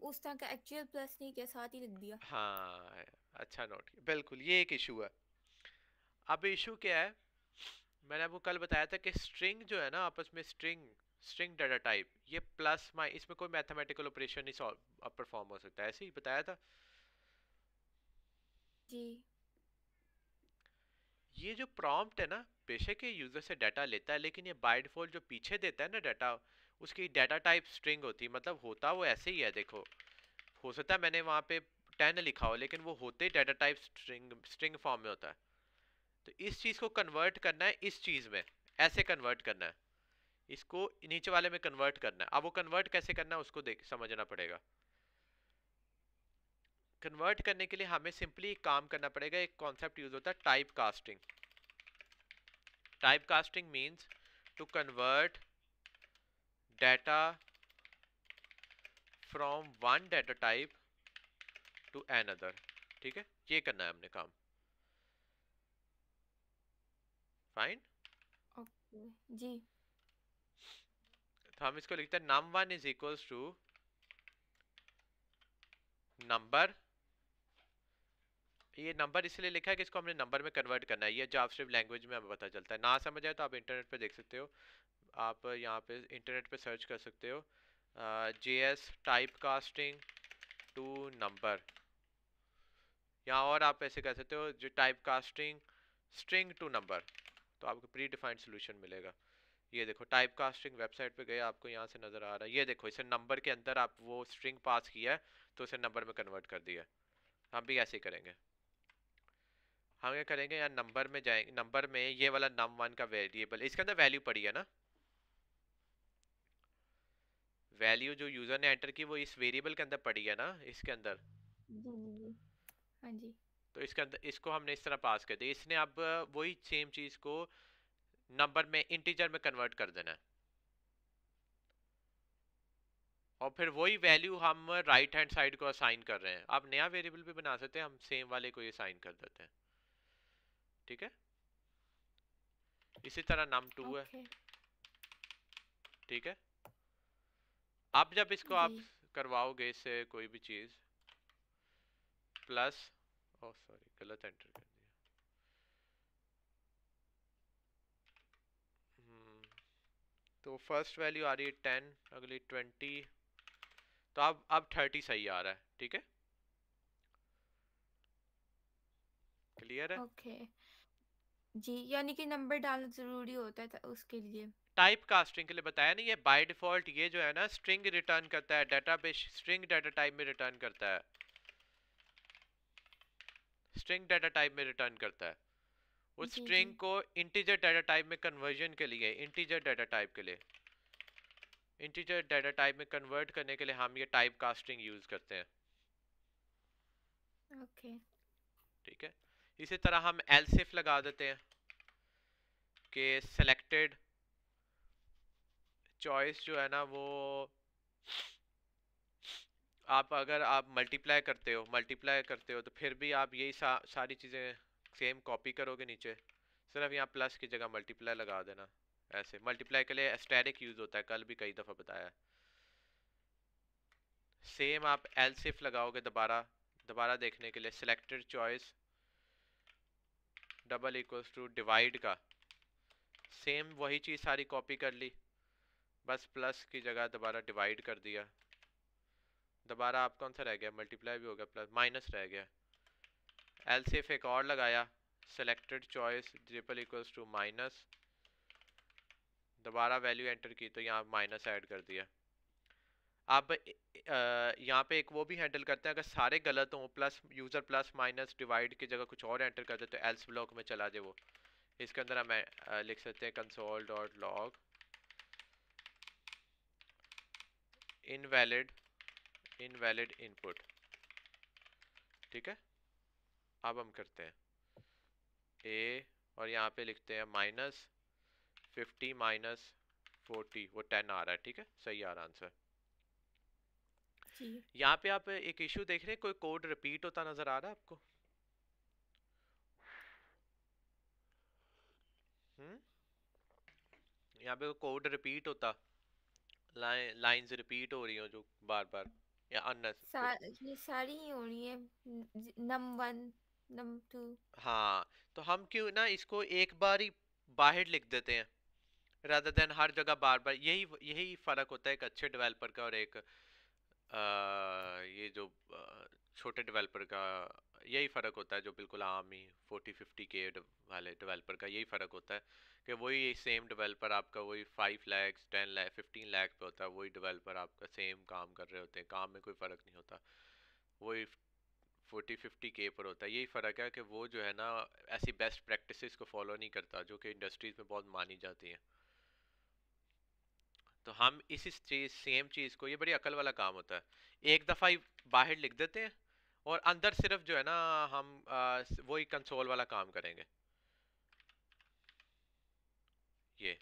उस तरह का एक्चुअल प्लस नहीं किया, साथ ही लिख दिया। हाँ, अच्छा नोट किया, बिल्कुल ये एक इशू है। अब इशू क्या है, मैंने आपको कल बताया था कि स्ट्रिंग जो है ना, आपस में स्ट्रिंग डाटा टाइप, ये प्लस माइनस, इसमें कोई मैथमेटिकल ऑपरेशन नहीं परफॉर्म हो सकता, ऐसे ही बताया था। जी। ये जो प्रॉम्प्ट है ना, बेशक ये यूजर से डाटा लेता है, लेकिन ये बाय डिफॉल्ट जो पीछे देता है ना डाटा, उसकी डाटा टाइप स्ट्रिंग होती है। मतलब होता वो ऐसे ही है, देखो हो सकता है मैंने वहाँ पे 10 लिखा हो, लेकिन वो होते डाटा टाइप स्ट्रिंग फॉर्म में होता है। तो इस चीज़ को कन्वर्ट करना है इस चीज़ में, ऐसे कन्वर्ट करना है, इसको नीचे वाले में कन्वर्ट करना है। अब वो कन्वर्ट कैसे करना है उसको देख समझना पड़ेगा। कन्वर्ट करने के लिए हमें सिंपली एक काम करना पड़ेगा। एक कॉन्सेप्ट यूज होता है type casting. Type casting means to convert data from one data type to another, ठीक है। ये करना है हमने काम। फाइन। ओके जी। तो हम इसको लिखते हैं num1 is equals to number. ये नंबर इसलिए लिखा है कि इसको हमने नंबर में कन्वर्ट करना है। ये जावास्क्रिप्ट लैंग्वेज में हमें पता चलता है। ना समझ आए तो आप इंटरनेट पे देख सकते हो, आप यहाँ पे इंटरनेट पे सर्च कर सकते हो JS type casting to number, या और आप ऐसे कर सकते हो जो type casting string to number, तो आपको प्री डिफाइंड सोल्यूशन मिलेगा। ये देखो टाइप कास्टिंग वेबसाइट पे गए, आपको यहाँ से नजर आ रहा है, ये देखो इसे नंबर के अंदर आप वो स्ट्रिंग पास किया है तो उसे नंबर में कन्वर्ट कर दिया। हम भी ऐसे ही करेंगे। हम क्या करेंगे, यार नंबर में जाएंगे, नंबर में ये वाला num1 का वेरिएबल, इसके अंदर वैल्यू पड़ी है ना, वैल्यू जो यूजर ने एंटर की वो इस वेरिएबल के अंदर पड़ी है ना, इसके अंदर। जी जी जी। हाँ जी। तो इसके अंदर इसको हमने इस तरह पास कर दिया, इसने अब वही सेम चीज को नंबर में इंटीजर में कन्वर्ट कर देना है, और फिर वही वैल्यू हम राइट हैंड साइड को असाइन कर रहे हैं। आप नया वेरिएबल भी बना सकते हैं, हम सेम वाले को ये असाइन कर देते हैं, ठीक है। इसी तरह num2 है, ओके। ठीक है। अब जब इसको जी। आप करवाओगे इससे कोई भी चीज प्लस, ओह सॉरी गलत एंटर कर दिया। तो फर्स्ट वैल्यू आ रही है 10, अगली 20, तो अब 30 सही आ रहा है, ठीक है, क्लियर है। ओके। जी, यानी कि नंबर डालना ज़रूरी होता था उसके लिए। टाइप कास्टिंग के लिए बताया नहीं, ये बाय डिफॉल्ट ये जो है ना स्ट्रिंग रिटर्न करता है, डेटाबेस स्ट्रिंग डाटा टाइप में रिटर्न करता है, स्ट्रिंग डाटा टाइप में रिटर्न करता है। उस जी, जी। स्ट्रिंग को इंटीजर डाटा टाइप में कन्वर्जन के लिए, इंटीजर डाटा टाइप के लिए, इंटीजर डाटा टाइप में कन्वर्ट करने के लिए हम ये टाइप कास्टिंग यूज करते हैं, ओके। ठीक है। इसी तरह हम एल्सिफ लगा देते हैं कि सेलेक्टेड चॉइस जो है ना वो, आप अगर आप मल्टीप्लाई करते हो तो फिर भी आप यही सारी चीज़ें सेम कॉपी करोगे नीचे, सिर्फ यहाँ प्लस की जगह मल्टीप्लाई लगा देना। ऐसे मल्टीप्लाई के लिए एस्टेरिक यूज होता है, कल भी कई दफ़ा बताया है। सेम आप एलसिफ लगाओगे दोबारा, दोबारा देखने के लिए selected choice double equals to divide का, सेम वही चीज़ सारी कॉपी कर ली, बस प्लस की जगह दोबारा डिवाइड कर दिया। दोबारा आप कौन सा रह गया, मल्टीप्लाई भी हो गया, प्लस माइनस रह गया। एलसीएफ एक और लगाया, selected choice triple equals to minus, दोबारा वैल्यू एंटर की तो यहाँ माइनस ऐड कर दिया। अब यहाँ पे एक वो भी हैंडल करते हैं, अगर सारे गलत हों, plus user plus minus divide की जगह कुछ और एंटर कर दे तो एल्स ब्लॉक में चला जाए वो। इसके अंदर हम लिख सकते हैं console dot log invalid invalid input, ठीक है। अब हम करते हैं ए, और यहाँ पे लिखते हैं -50 -40, वो 10 आ रहा है, ठीक है, सही आ रहा आंसर। जी। यहाँ पे आप एक इशू देख रहे हैं, कोई कोड रिपीट होता नजर आ रहा है आपको? हम्म, यहाँ पे कोड रिपीट होता, लाइंस रिपीट हो रही हो जो बार बार, या सा अननेसेसरी? ये सारी ही हो रही है, नम 1, नम 2। हाँ, तो हम क्यों ना इसको एक बार ही बाहर लिख देते हैं, रादर देन हर जगह बार बार। यही यही फर्क होता है एक अच्छे डेवलपर का और एक ये जो छोटे डेवलपर का, यही फ़र्क होता है, जो बिल्कुल आम ही 40-50 के वाले डेवलपर का यही फ़र्क होता है, कि वही सेम डेवलपर आपका वही 5 लाख 10 लाख 15 लाख पे होता है, वही डेवलपर आपका सेम काम कर रहे होते हैं, काम में कोई फ़र्क नहीं होता, वही 40-50 के पर होता है। यही फ़र्क है कि वो जो है ना ऐसी बेस्ट प्रैक्टिसेस को फॉलो नहीं करता जो कि इंडस्ट्रीज़ में बहुत मानी जाती हैं। तो हम इसी चीज सेम चीज को, ये बड़ी अकल वाला काम होता है, एक दफा ही बाहर लिख देते हैं और अंदर सिर्फ जो है ना हम वही कंसोल वाला काम करेंगे। ये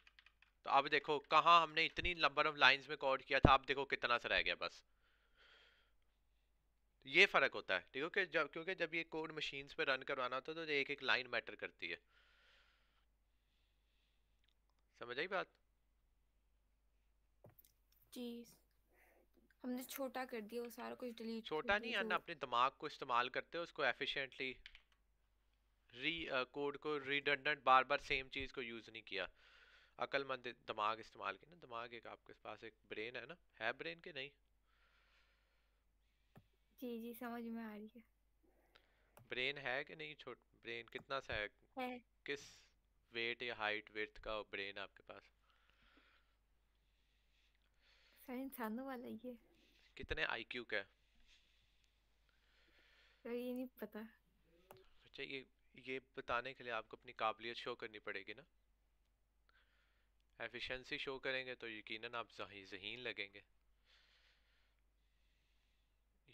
तो अब देखो कहाँ हमने इतनी नंबर ऑफ लाइंस में कोड किया था, अब देखो कितना सा रह गया बस। ये फर्क होता है, ठीक है, क्योंकि जब ये कोड मशीन्स पे रन करवाना होता है तो एक एक लाइन मैटर करती है। समझ आई बात? जी, हमने छोटा कर दिया, वो सारा कुछ डिलीट कर छोटा नहीं, दिया अन्ना जो। अपने दिमाग को इस्तेमाल करते हो उसको एफिशिएंटली, री कोड को रिडंडेंट बार बार सेम चीज को यूज नहीं किया, अक्लमंद दिमाग इस्तेमाल किया ना। दिमाग एक आपके पास एक ब्रेन है ना, है ब्रेन के नहीं? जी जी, समझ में आ रही ब्रेन है कि नहीं? छोट ब्रेन कितना सा है? है। किस वेट या हाइट वेट का ब्रेन है आपके पास? शायद इंसानों वाला ही है। कितने आईक्यू का है? यार ये नहीं पता। अच्छा, ये बताने के लिए आपको अपनी काबिलियत शो करनी पड़ेगी ना। एफिशिएंसी शो करेंगे तो यकीनन आप ज़हीन लगेंगे।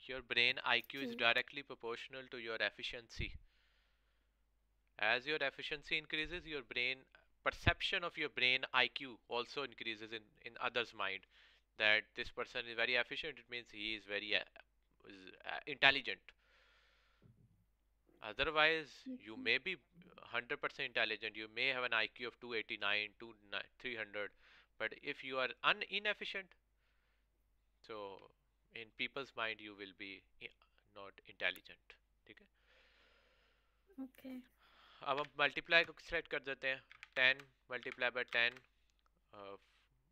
Your brain IQ is ji. directly proportional to your efficiency. As your efficiency increases, your brain perception of your brain IQ also increases in others' mind. That this person is very efficient, it means he is very intelligent. Otherwise, you may be 100% intelligent. You may have an IQ of 289, 300, but if you are inefficient, so in people's mind you will be not intelligent. ठीक है? Okay. अब हम multiply को set कर देते हैं। 10 multiply by 10,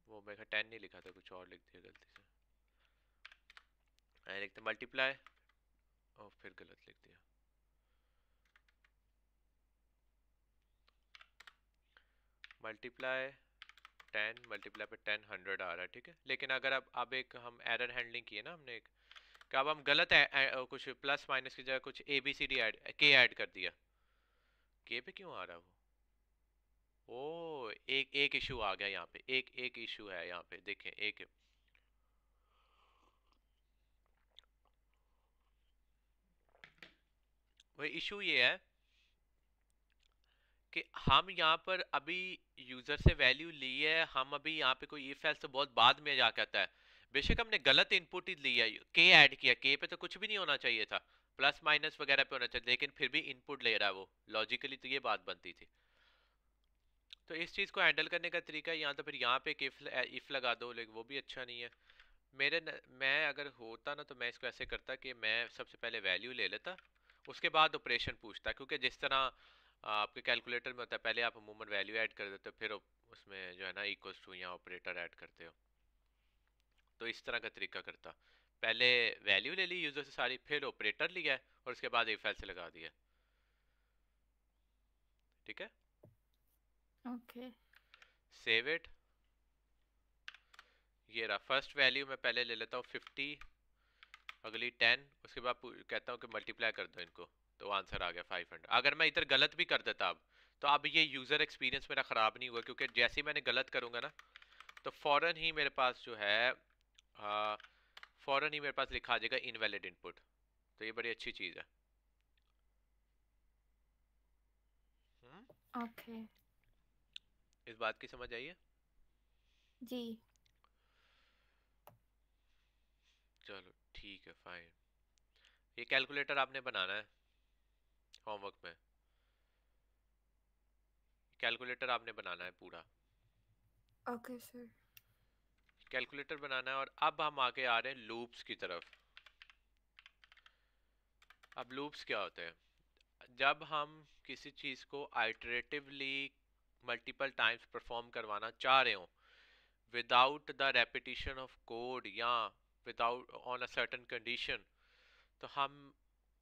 वो मैं 10 नहीं लिखा था, कुछ और लिख दिया गलती से। मैंने लिखते मल्टीप्लाई और फिर गलत लिख दिया। मल्टीप्लाई 10 मल्टीप्लाई बाय 10 100 आ रहा है, ठीक है। लेकिन अगर अब एक हम एरर हैंडलिंग की है ना हमने एक, कि अब हम गलत कुछ प्लस माइनस की जगह कुछ ABCD के ऐड कर दिया। के पे क्यों आ रहा है वो? ओ एक इशू आ गया यहाँ पे, एक इशू है यहाँ पे, देखें एक। वो इशू ये है कि हम यहाँ पर अभी यूजर से वैल्यू ली है, हम अभी यहाँ पे कोई इफ एल्स तो बहुत बाद में जाके आता है। बेशक हमने गलत इनपुट ही ली है, के ऐड किया, के पे तो कुछ भी नहीं होना चाहिए था, प्लस माइनस वगैरह पे होना चाहिए, लेकिन फिर भी इनपुट ले रहा है वो। लॉजिकली तो ये बात बनती थी। तो इस चीज़ को हैंडल करने का तरीका यहाँ तो फिर यहाँ पे इफ लगा दो, लेकिन वो भी अच्छा नहीं है। मैं अगर होता ना तो मैं इसको ऐसे करता कि मैं सबसे पहले वैल्यू ले लेता, उसके बाद ऑपरेशन पूछता, क्योंकि जिस तरह आपके कैलकुलेटर में होता है, पहले आप अमूमन वैल्यू ऐड कर देते हो, फिर उसमें जो है ना इक्वल्स टू या ऑपरेटर ऐड करते हो। तो इस तरह का तरीका करता, पहले वैल्यू ले ली यूजर से सारी, फिर ऑपरेटर लिया और उसके बाद इफ एल्स लगा दिया। ठीक है, ओके। Save it. ये रहा फर्स्ट वैल्यू, मैं पहले ले लेता हूँ 50, अगली 10, उसके बाद कहता हूँ कि मल्टीप्लाई कर दो इनको, तो आंसर आ गया 500। अगर मैं इधर गलत भी कर देता तो अब ये यूज़र एक्सपीरियंस मेरा ख़राब नहीं हुआ, क्योंकि जैसे ही मैंने गलत करूँगा ना तो फ़ौरन ही मेरे पास जो है फ़ौरन ही मेरे पास लिखा आ जाएगा इनवैलिड इनपुट। तो ये बड़ी अच्छी चीज़ है। ओके। इस बात की समझ आई है? जी। चलो ठीक है, फाइन। ये कैलकुलेटर आपने बनाना है होमवर्क में, कैलकुलेटर आपने बनाना है पूरा। Okay sir. कैलकुलेटर बनाना है। और अब हम आगे आ रहे हैं लूप्स की तरफ। अब लूप्स क्या होते हैं? जब हम किसी चीज़ को आइटरेटिवली मल्टीपल टाइम्स परफॉर्म करवाना चाह रहे हो without the repetition of code या without on a certain condition, तो हम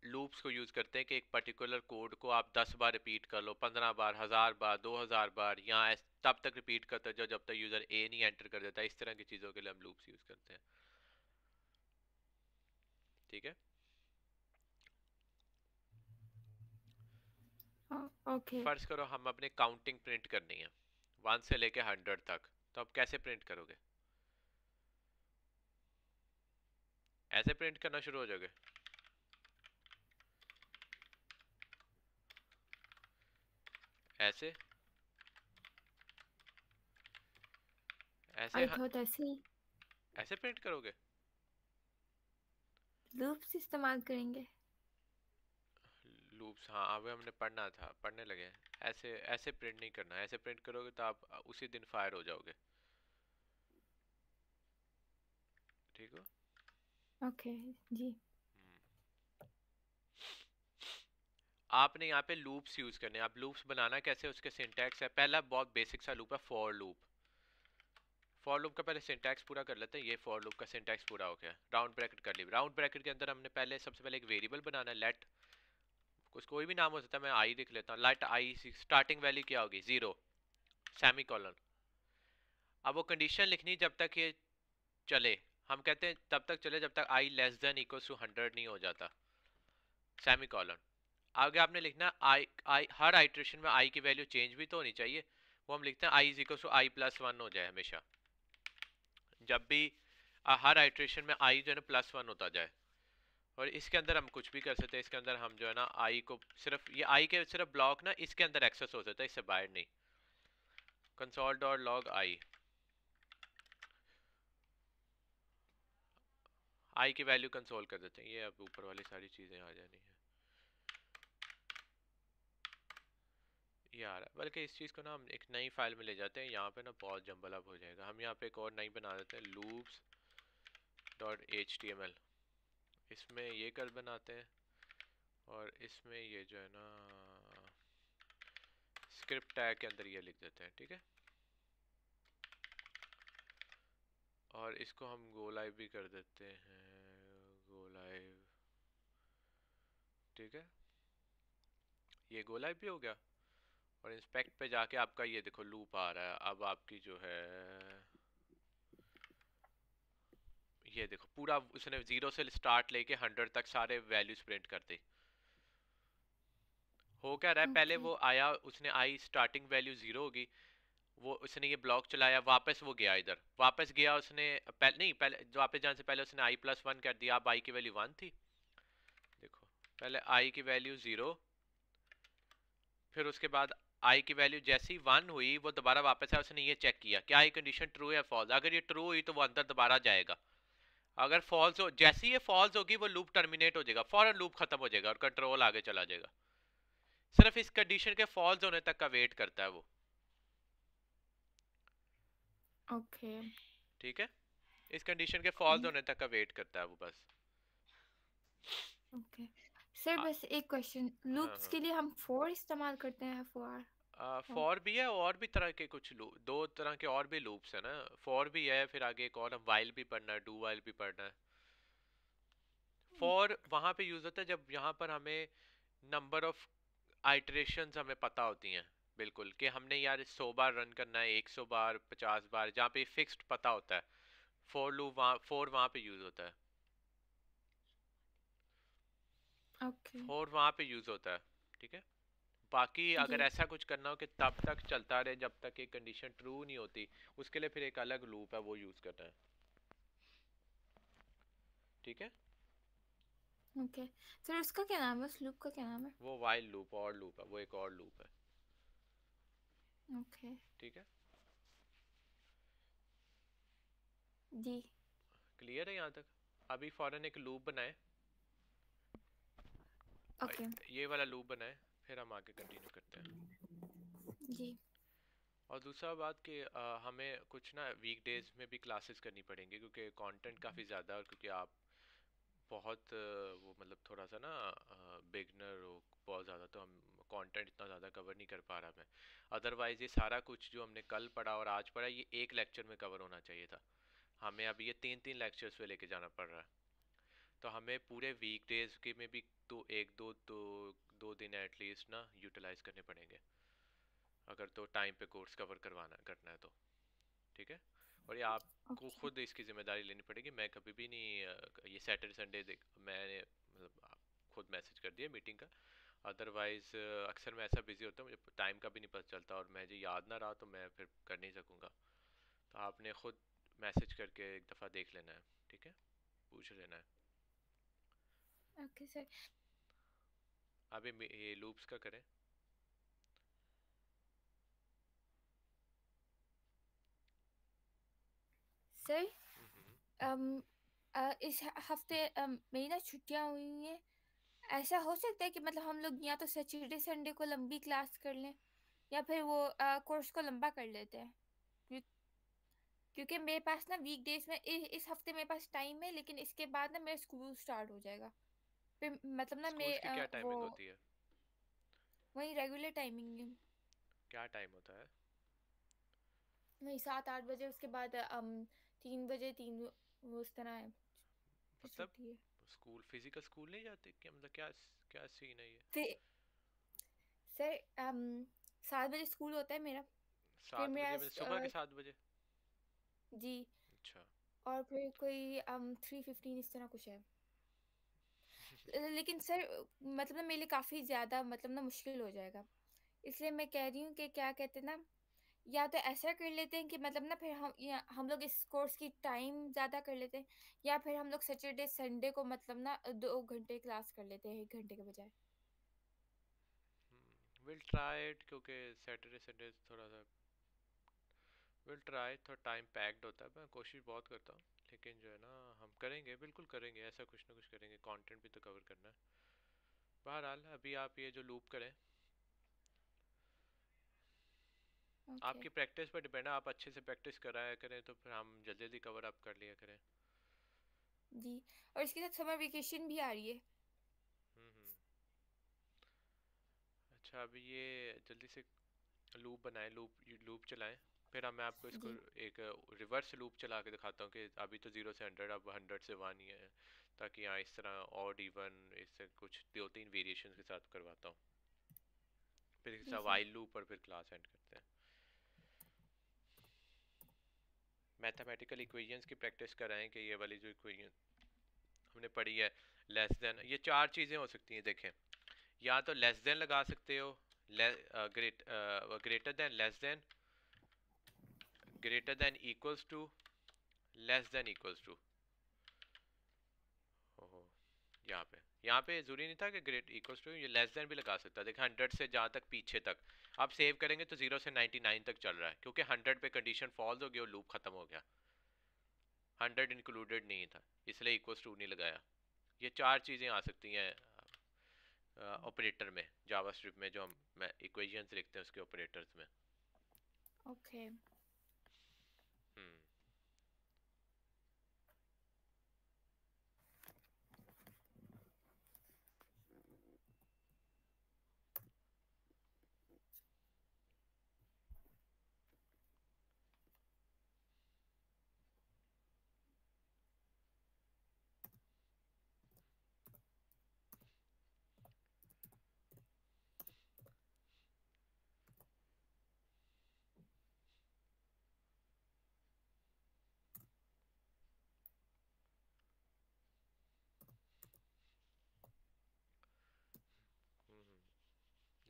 लूप्स को यूज़ करते हैं कि एक पर्टिकुलर कोड को आप 10 बार रिपीट कर लो, 15 बार, 1000 बार, 2000 बार, या तब तक रिपीट करते हो जब तक यूज़र ए नहीं एंटर कर देता। इस तरह की चीज़ों के लिए हम लूप्स यूज़ करते हैं। ठीक है, ओके। फर्ज करो हम अपने काउंटिंग प्रिंट करनी है 1 से लेके 100 तक, तो आप कैसे प्रिंट करोगे? ऐसे प्रिंट करना शुरू हो जाओगे? ऐसे ऐसे आई थॉट ऐसे ही ऐसे प्रिंट करोगे? लूप्स इस्तेमाल करेंगे। लूप्स, हाँ अभी हमने पढ़ना था, पढ़ने लगे हैं। ऐसे ऐसे प्रिंट नहीं करना, ऐसे प्रिंट करोगे तो आप उसी दिन फायर हो जाओगे। ठीक हो? ओके जी। आपने यहाँ पे लूप्स यूज करने हैं। आप लूप्स बनाना कैसे, उसके सिंटैक्स है। पहला बहुत बेसिक सा लूप है फॉर लूप। फॉर लूप का पहले सिंटैक्स पूरा कर लेते हैं। ये फॉर लूप का सिंटैक्स पूरा हो गया। राउंड ब्रैकेट कर ली। राउंड ब्रैकेट के अंदर हमने पहले सबसे पहले एक वेरिएबल बनाना है, लेट, कुछ कोई भी नाम हो सकता है, मैं आई लिख लेता हूँ। लेट आई, स्टार्टिंग वैल्यू क्या होगी? 0, सेमी कॉलन। अब वो कंडीशन लिखनी जब तक ये चले, हम कहते हैं तब तक चले जब तक i less than equal to 100 नहीं हो जाता, सेमी कॉलन। आगे आपने लिखना आई आई, हर आइट्रेशन में i की वैल्यू चेंज भी तो होनी चाहिए, वो हम लिखते हैं i is equal to i plus 1 हो जाए हमेशा, जब भी हर आइट्रेशन में i जो है ना प्लस 1 होता जाए। और इसके अंदर हम कुछ भी कर सकते हैं, इसके अंदर हम जो है ना i को सिर्फ ये i के सिर्फ ब्लॉक ना इसके अंदर एक्सेस हो सकता है, इससे बाहर नहीं। कंसोल डॉट लॉग i की वैल्यू कंसोल कर देते हैं, ये अब ऊपर वाली सारी चीजें आ जानी है, ये आ रहा है। बल्कि इस चीज़ को ना हम एक नई फाइल में ले जाते हैं, यहाँ पे ना बहुत जंबल अप हो जाएगा, हम यहाँ पे एक और नई बना देते हैं लूप्स डॉट html, इसमें ये कर बनाते हैं और इसमें ये जो है ना स्क्रिप्ट टैग के अंदर ये लिख देते हैं, ठीक है। और इसको हम गो लाइव भी कर देते हैं, गो लाइव, ठीक है, ये गो लाइव भी हो गया। और इंस्पेक्ट पे जाके आपका ये देखो लूप आ रहा है, अब आपकी जो है ये देखो पूरा उसने 0 से स्टार्ट लेके 100 तक सारे वैल्यूज प्रिंट कर दी। हो क्या रहा है, पहले ओके वो आया, उसने आई स्टार्टिंग वैल्यू 0 होगी, वो उसने ये ब्लॉक चलाया, वापस वो गया इधर, वापस गया उसने पहले नहीं, पहले वापस जाने से पहले उसने i प्लस 1 कर दिया, अब i की वैल्यू 1 थी, देखो पहले i की वैल्यू 0, फिर उसके बाद i की वैल्यू जैसी 1 हुई वो दोबारा वापस आया, उसने ये चेक किया क्या ये कंडीशन ट्रू है फॉल्स, अगर ये ट्रू हुई तो वो अंदर दोबारा जाएगा, अगर फॉल्स हो, जैसी ये फॉल्स होगी वो लूप टर्मिनेट हो जाएगा, फौरन लूप खत्म हो जाएगा और कंट्रोल आगे चला जाएगा। सिर्फ इस कंडीशन के फॉल्स होने तक का वेट करता है वो, ओके ठीक है, इस कंडीशन के फॉल्स होने तक का वेट करता है वो बस। ओके सर, आ, बस एक क्वेश्चन, हाँ लूप्स हाँ, के लिए हम फॉर इस्तेमाल करते हैं, फॉर फॉर भी है और भी तरह के कुछ लूप, दो तरह के और भी लूप्स है ना, फॉर भी है, फिर आगे एक और वाइल भी पढ़ना है, डू वाइल भी पढ़ना है। फॉर वहां पे यूज होता है जब यहाँ पर हमें नंबर ऑफ आइटरेशंस हमें पता होती हैं बिल्कुल, कि हमने यार 100 बार रन करना है, 100 बार, 50 बार, जहाँ पे फिक्स्ड पता होता है, फॉर लूप वहाँ, फॉर वहाँ पे यूज होता है, ओके फॉर वहाँ पे यूज होता है, ठीक है। बाकी अगर जी ऐसा कुछ करना हो कि तब तक चलता रहे जब तक एक कंडीशन ट्रू नहीं होती, उसके लिए फिर एक अलग लूप है वो यूज करना है, ठीक है। ओके सर, उसका क्या नाम है, उस लूप का क्या नाम है? वो वाइल लूप और लूप है, वो एक और लूप है, ओके ठीक है। जी क्लियर है यहाँ तक? अभी फौरन एक लूप बनाए, ओके ये वाला लूप बनाए, फिर हम आगे कंटिन्यू करते हैं। जी और दूसरा बात कि हमें कुछ ना वीक डेज में भी क्लासेस करनी पड़ेंगी, क्योंकि कंटेंट काफ़ी ज़्यादा, और क्योंकि आप बहुत वो मतलब थोड़ा सा ना बिगनर हो बहुत ज़्यादा, तो हम कंटेंट इतना ज़्यादा कवर नहीं कर पा रहा मैं। अदरवाइज़ ये सारा कुछ जो हमने कल पढ़ा और आज पढ़ा ये एक लेक्चर में कवर होना चाहिए था, हमें अब ये 3-3 लेक्चर्स पे लेके जाना पड़ रहा है। तो हमें पूरे वीक डेज के में भी तो एक दो तो 2 दिन एटलीस्ट ना यूटिलाइज करने पड़ेंगे, अगर तो टाइम पे कोर्स कवर करवाना करना है तो, ठीक है। और ये आपको ओके खुद इसकी जिम्मेदारी लेनी पड़ेगी, मैं कभी भी नहीं ये सैटरडे संडे देख मैंने मतलब खुद मैसेज कर दिया मीटिंग का, अदरवाइज अक्सर मैं ऐसा बिजी होता हूँ मुझे टाइम का भी नहीं पता चलता, और मुझे याद ना रहा तो मैं फिर कर नहीं सकूँगा, तो आपने खुद मैसेज करके एक दफ़ा देख लेना है, ठीक है, पूछ लेना है। ओके सर अभी ये लूप्स का करें। सर हम्म, इस हफ्ते मेरी ना छुट्टियां हुई हैं, ऐसा हो सकता है कि मतलब हम लोग या तो सैटरडे संडे को लंबी क्लास कर लें या फिर वो कोर्स को लंबा कर लेते हैं, क्यों- क्योंकि मेरे पास ना वीकडेज में इस हफ्ते मेरे पास टाइम है, लेकिन इसके बाद ना मेरा स्कूल स्टार्ट हो जाएगा, फिर मतलब ना मैं स्कूल्स की क्या वो टाइमिंग होती है? वही रेगुलर टाइमिंग, क्या टाइम होता है? वही 7-8 बजे, उसके बाद 3 बजे, उस तरह है, फिर मतलब छुट्टी है। स्कूल, फिजिकल स्कूल नहीं जाते क्या, मतलब क्या क्या सीन है ये? फिर सर 7 बजे स्कूल होता है मेरा, फिर 7 बजे मेरा मतलब सुबह के 7 बजे? जी अच्छा, और फिर कोई 315 इस तरह कुछ है। लेकिन सर मतलब ना मेरे लिए काफ़ी ज़्यादा मतलब ना मुश्किल हो जाएगा। इसलिए मैं कह रही हूँ कि क्या कहते हैं ना, या तो ऐसा कर लेते हैं कि मतलब ना फिर हम लोग इस कोर्स की टाइम ज़्यादा कर लेते हैं, या फिर हम लोग सैटरडे संडे को मतलब ना 2 घंटे क्लास कर लेते हैं 1 घंटे के बजाय। विल ट्राई इट, क्योंकि सैटरडे संडे थोड़ा सा विल ट्राई, थोड़ा टाइम पैक्ड होता है, मैं कोशिश बहुत करता हूँ, लेकिन जो है ना हम करेंगे, बिल्कुल करेंगे, ऐसा कुछ ना कुछ करेंगे, कंटेंट भी तो कवर करना है। बहरहाल अभी आप ये जो लूप करें, ओके। आपकी प्रैक्टिस पर डिपेंड है, आप अच्छे से प्रैक्टिस कराया करें तो फिर हम जल्दी जल्दी कवर अप कर लिया करें। जी। और इसके साथ समर वेकेशन भी आ रही है। हम्म। अच्छा, अभी ये जल्दी से लूप बनाएं, लूप चलाएं, फिर मैं आपको इसको जी। एक रिवर्स लूप चला के दिखाता हूँ कि अभी तो 0 से 100, अब 100 से 1 ही है, ताकि यहाँ इस तरह ऑड इवन इससे कुछ 2-3 वेरिएशन के साथ करवाता हूँ, फिर जी इसका सर। वाइल लूप और फिर क्लास एंड करते हैं। मैथमेटिकल इक्वेशंस की प्रैक्टिस कराएं कि ये वाली जो इक्वेशन हमने पढ़ी है, लेस देन, ये चार चीज़ें हो सकती हैं देखें, या तो लेस देन लगा सकते हो, greater than, less than, greater than equals to, less than equals to. ओहो, यहाँ पे जरूरी नहीं था कि ग्रेट इक्वल्स टू, ये लेस देन भी लगा सकता है। देखिए 100 से जहाँ तक पीछे तक आप सेव करेंगे तो 0 से 99 तक चल रहा है, क्योंकि 100 पे कंडीशन फॉल्स हो गई और लूप खत्म हो गया, 100 इंक्लूडेड नहीं था, इसलिए इक्वल्स टू नहीं लगाया। ये चार चीज़ें आ सकती हैं ऑपरेटर में, जावास्क्रिप्ट में, जो हम इक्वेशंस लिखते हैं उसके ऑपरेटर्स में। ओके। हम्म।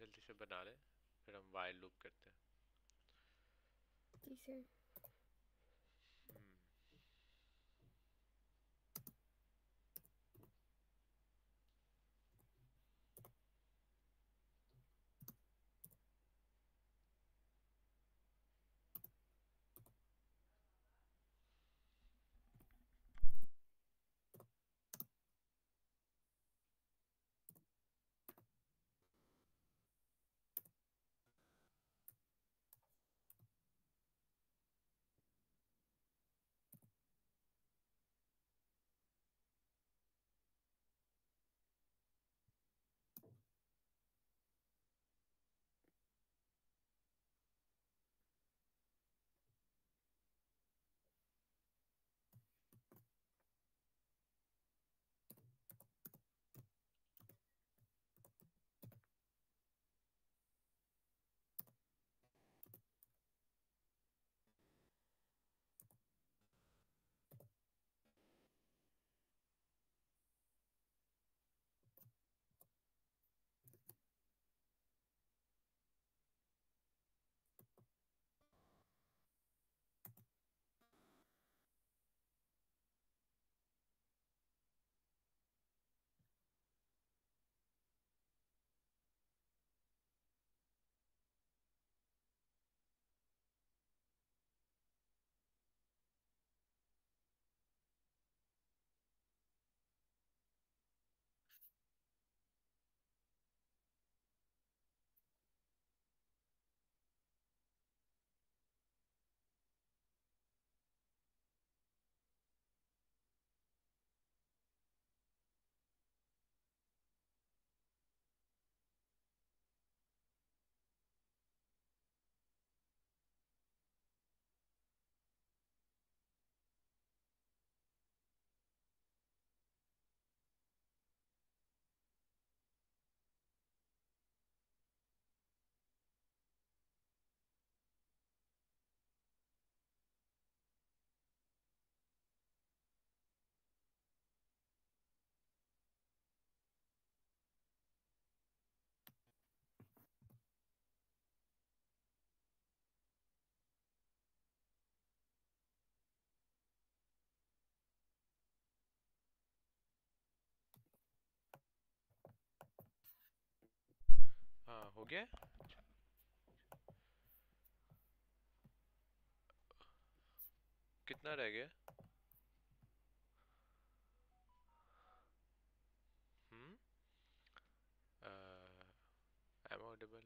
जल्दी से बना लें, फिर हम वाइल लूप करते हैं। जी सर। हम्म। हाँ हो गया। कितना रह गया? हम्म। Am audible?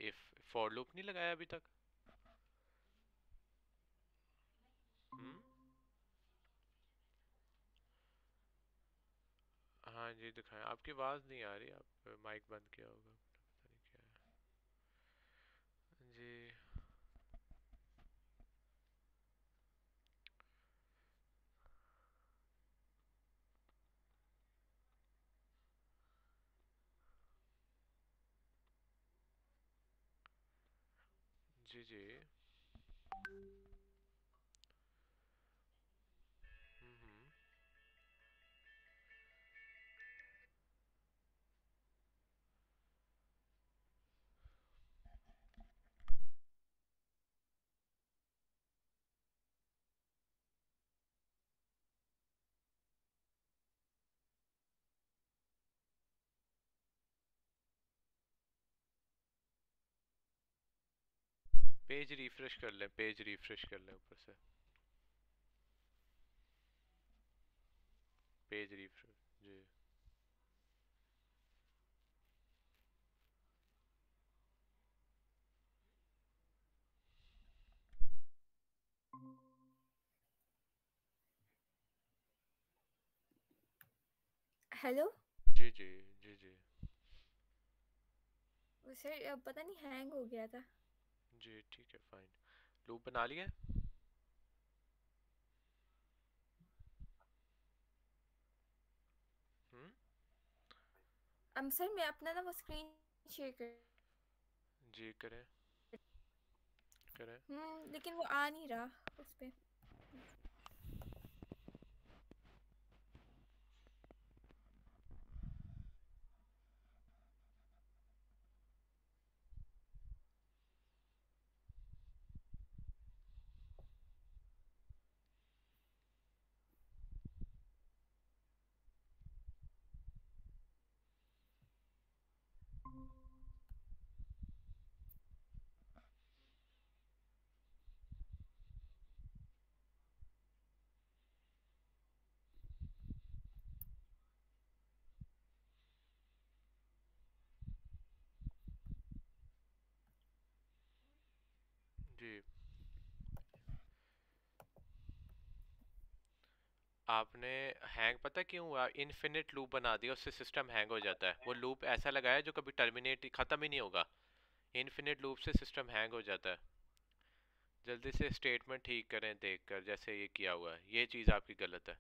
If for loop नहीं लगाया अभी तक? हम्म। हाँ जी दिखाएं। आपकी आवाज़ नहीं आ रही, आप माइक बंद किया होगा, पता नहीं क्या है जी। जी जी। हम्म। पेज रिफ्रेश कर लें, पेज रिफ्रेश कर लें ऊपर से। पेज रिफ्रेश जी। हेलो। जी जी। जी जी। सर पता नहीं हैंग हो गया था। जी ठीक है फाइन। लूप बना लिया? हम्म। सर मैं अपना ना वो स्क्रीन शेयर कर। जी करें, करें। लेकिन वो आ नहीं रहा उस पे। जी। आपने हैंग पता क्यों हुआ? इनफिनिट लूप बना दिया, उससे सिस्टम हैंग हो जाता है। वो लूप ऐसा लगाया जो कभी टर्मिनेट खत्म ही नहीं होगा। इनफिनिट लूप से सिस्टम हैंग हो जाता है। जल्दी से स्टेटमेंट ठीक करें देखकर, जैसे ये किया हुआ है, ये चीज़ आपकी गलत है।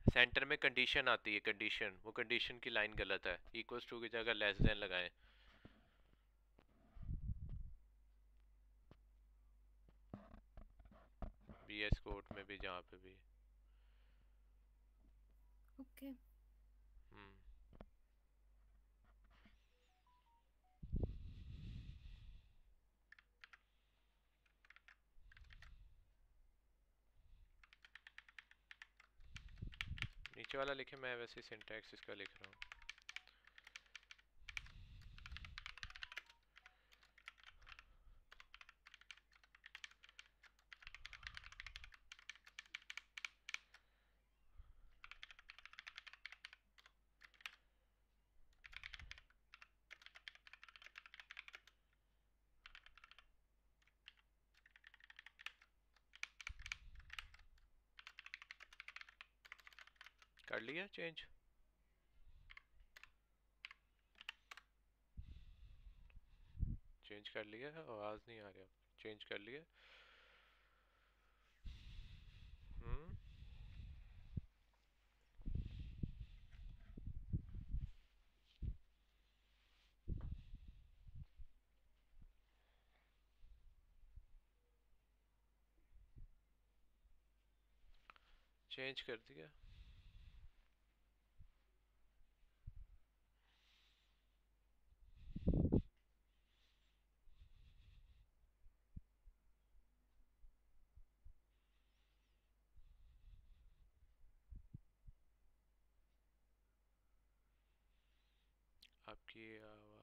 सेंटर में कंडीशन आती है, कंडीशन, वो कंडीशन की लाइन गलत है। इक्वल्स टू की जगह लेस देन लगाएं। बीएस कोड में भी, जहाँ पे भी। ओके। हम्म। नीचे वाला लिखे, मैं वैसे सिंटैक्स इसका लिख रहा हूँ। कर लिया चेंज? चेंज कर लिया है, आवाज़ नहीं आ रही आपकी। चेंज कर लिया? हम्म। चेंज कर दिया। आपकी आवाज़